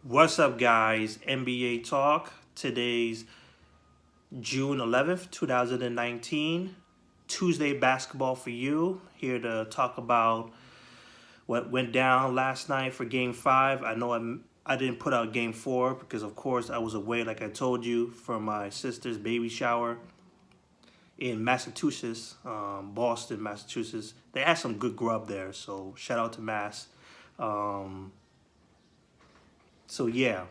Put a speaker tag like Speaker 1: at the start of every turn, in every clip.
Speaker 1: What's up, guys? NBA Talk. Today's June 11th, 2019. Tuesday basketball for you. Here to talk about what went down last night for Game 5. I know I didn't put out Game 4 because, of course, I was away, like I told you, for my sister's baby shower in Massachusetts, Boston, Massachusetts. They had some good grub there, so shout out to Mass. So, yeah.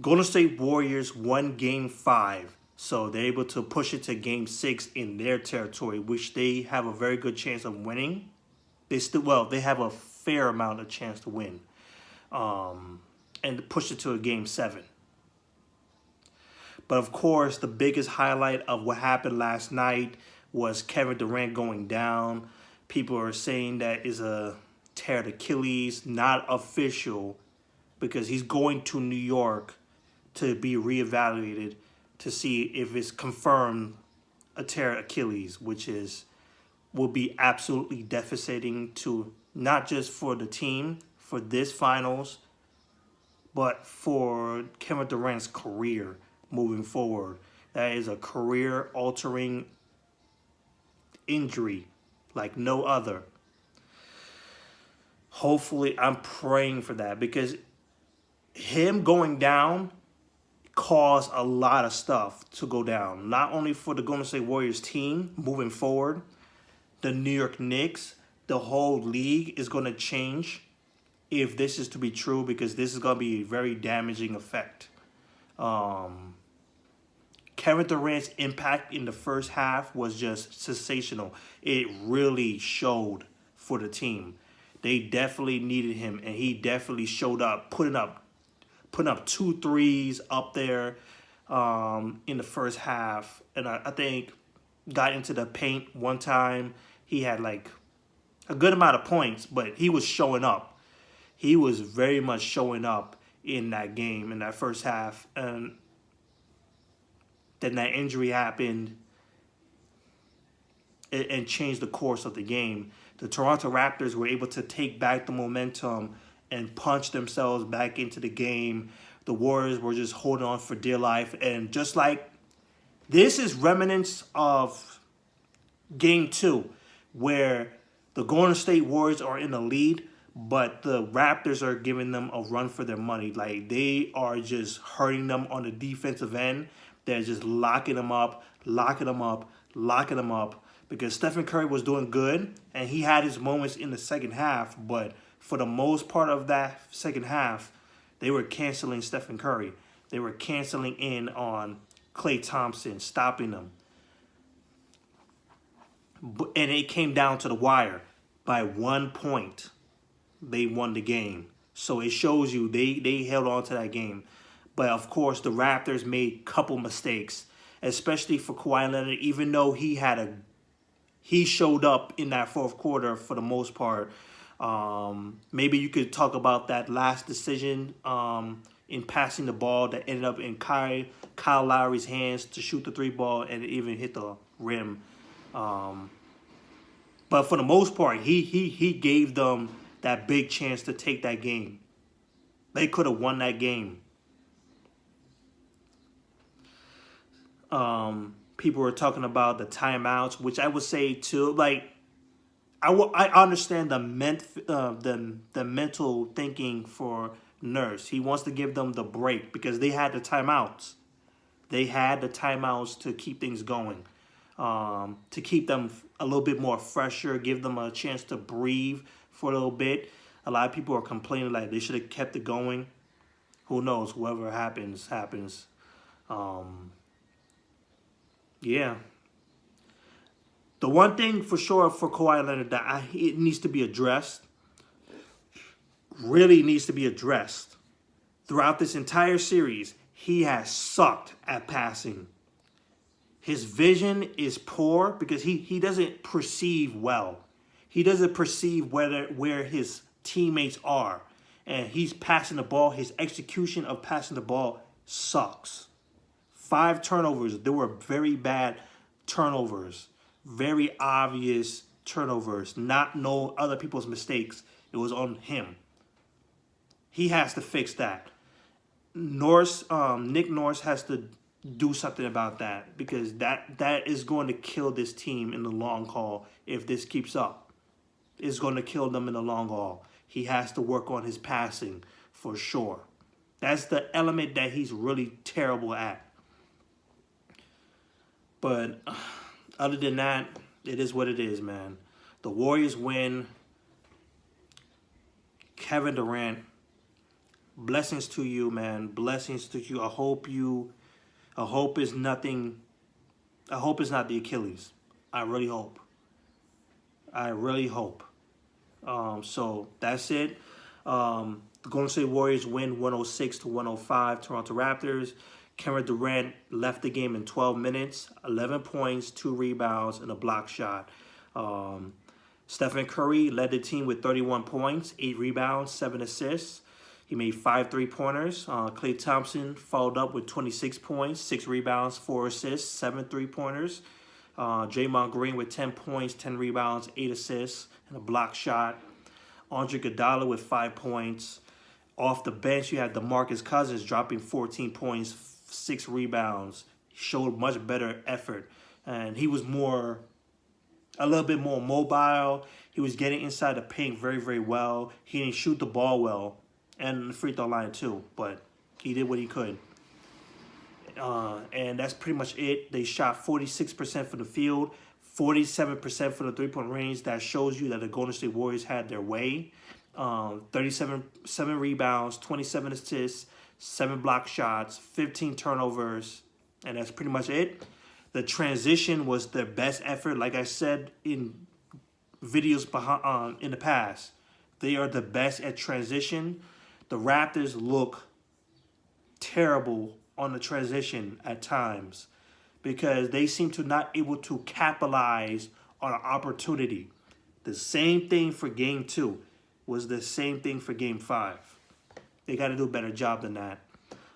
Speaker 1: Golden State Warriors won Game 5, so they're able to push it to Game 6 in their territory, which they have a very good chance of winning. They have a fair amount of chance to win, and push it to a Game 7. But of course, the biggest highlight of what happened last night was Kevin Durant going down. People are saying that is a tear Achilles, not official, because he's going to New York to be reevaluated to see if it's confirmed a tear Achilles, which will be absolutely devastating to not just for the team for this finals, but for Kevin Durant's career moving forward. That is a career-altering injury like no other. Hopefully, I'm praying for that because him going down caused a lot of stuff to go down. Not only for the Golden State Warriors team moving forward, the New York Knicks, the whole league is going to change if this is to be true, because this is going to be a very damaging effect. Kevin Durant's impact in the first half was just sensational. It really showed for the team. They definitely needed him, and he definitely showed up, putting up 2 threes up there in the first half. And I think got into the paint one time. He had like a good amount of points, but he was showing up. He was very much showing up in that game, in that first half. And then that injury happened and changed the course of the game. The Toronto Raptors were able to take back the momentum and punch themselves back into the game. The Warriors were just holding on for dear life. And just like this is remnants of Game 2, where the Golden State Warriors are in the lead, but the Raptors are giving them a run for their money. Like, they are just hurting them on the defensive end. They're just locking them up, because Stephen Curry was doing good, and he had his moments in the second half, but for the most part of that second half, they were canceling Stephen Curry. They were canceling in on Klay Thompson, stopping them. And it came down to the wire. By 1 point, they won the game. So it shows you they held on to that game. But, of course, the Raptors made a couple mistakes, especially for Kawhi Leonard, even though he showed up in that fourth quarter for the most part. Maybe you could talk about that last decision in passing the ball that ended up in Kyle Lowry's hands to shoot the 3 ball, and it even hit the rim. But for the most part, he gave them that big chance to take that game. They could have won that game. People were talking about the timeouts, which I would say too. Like, I understand the mental thinking for Nurse. He wants to give them the break because they had the timeouts. They had the timeouts to keep things going, to keep them a little bit more fresher, give them a chance to breathe for a little bit. A lot of people are complaining like they should have kept it going. Who knows? Whatever happens, happens. Yeah. The one thing for sure for Kawhi Leonard that it needs to be addressed, really needs to be addressed. Throughout this entire series, he has sucked at passing. His vision is poor because he doesn't perceive well. He doesn't perceive where his teammates are. And he's passing the ball. His execution of passing the ball sucks. 5 turnovers. They were very bad turnovers. Very obvious turnovers. Not no other people's mistakes. It was on him. He has to fix that. Nick Nurse has to do something about that, because that is going to kill this team in the long haul if this keeps up. It's going to kill them in the long haul. He has to work on his passing for sure. That's the element that he's really terrible at. But other than that, it is what it is, man. The Warriors win. Kevin Durant, blessings to you, man. Blessings to you. I hope it's nothing. I hope it's not the Achilles. I really hope. I really hope. So that's it. The Golden State Warriors win 106-105. Toronto Raptors. Kevin Durant left the game in 12 minutes, 11 points, 2 rebounds, and a block shot. Stephen Curry led the team with 31 points, 8 rebounds, 7 assists. He made 5 3-pointers. Klay Thompson followed up with 26 points, 6 rebounds, 4 assists, 7 3-pointers. Draymond Green with 10 points, 10 rebounds, 8 assists, and a block shot. Andre Iguodala with 5 points. Off the bench, you had DeMarcus Cousins dropping 14 points, 6 rebounds. He showed much better effort. And he was a little bit more mobile. He was getting inside the paint very, very well. He didn't shoot the ball well. And the free throw line too. But he did what he could. And that's pretty much it. They shot 46% from the field, 47% from the three-point range. That shows you that the Golden State Warriors had their way. 7 rebounds, 27 assists, 7 block shots, 15 turnovers, and that's pretty much it. The transition was their best effort. Like I said in videos in the past, they are the best at transition. The Raptors look terrible on the transition at times because they seem to not able to capitalize on an opportunity. The same thing for Game 2 was the same thing for Game 5. They got to do a better job than that.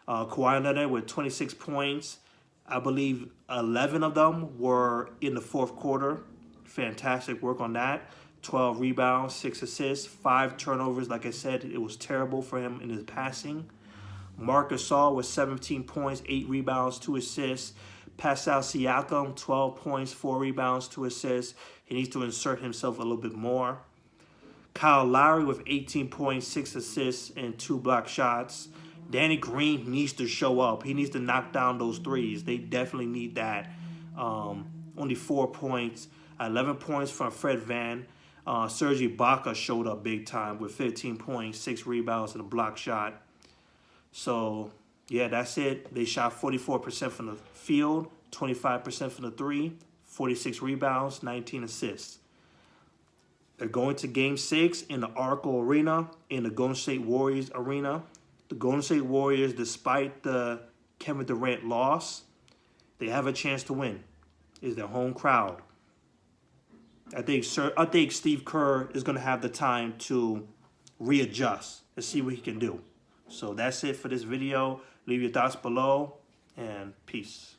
Speaker 1: Kawhi Leonard with 26 points. I believe 11 of them were in the fourth quarter. Fantastic work on that. 12 rebounds, 6 assists, 5 turnovers. Like I said, it was terrible for him in his passing. Marc Gasol with 17 points, 8 rebounds, 2 assists. Pascal Siakam, 12 points, 4 rebounds, 2 assists. He needs to insert himself a little bit more. Kyle Lowry with 18 points, 6 assists, and 2 block shots. Danny Green needs to show up. He needs to knock down those threes. They definitely need that. Only 4 points. 11 points from Fred Van. Serge Ibaka showed up big time with 15 points, 6 rebounds, and a block shot. So, yeah, that's it. They shot 44% from the field, 25% from the three, 46 rebounds, 19 assists. They're going to Game 6 in the Oracle Arena, in the Golden State Warriors Arena. The Golden State Warriors, despite the Kevin Durant loss, they have a chance to win. It's their home crowd. I think Steve Kerr is going to have the time to readjust and see what he can do. So that's it for this video. Leave your thoughts below, and peace.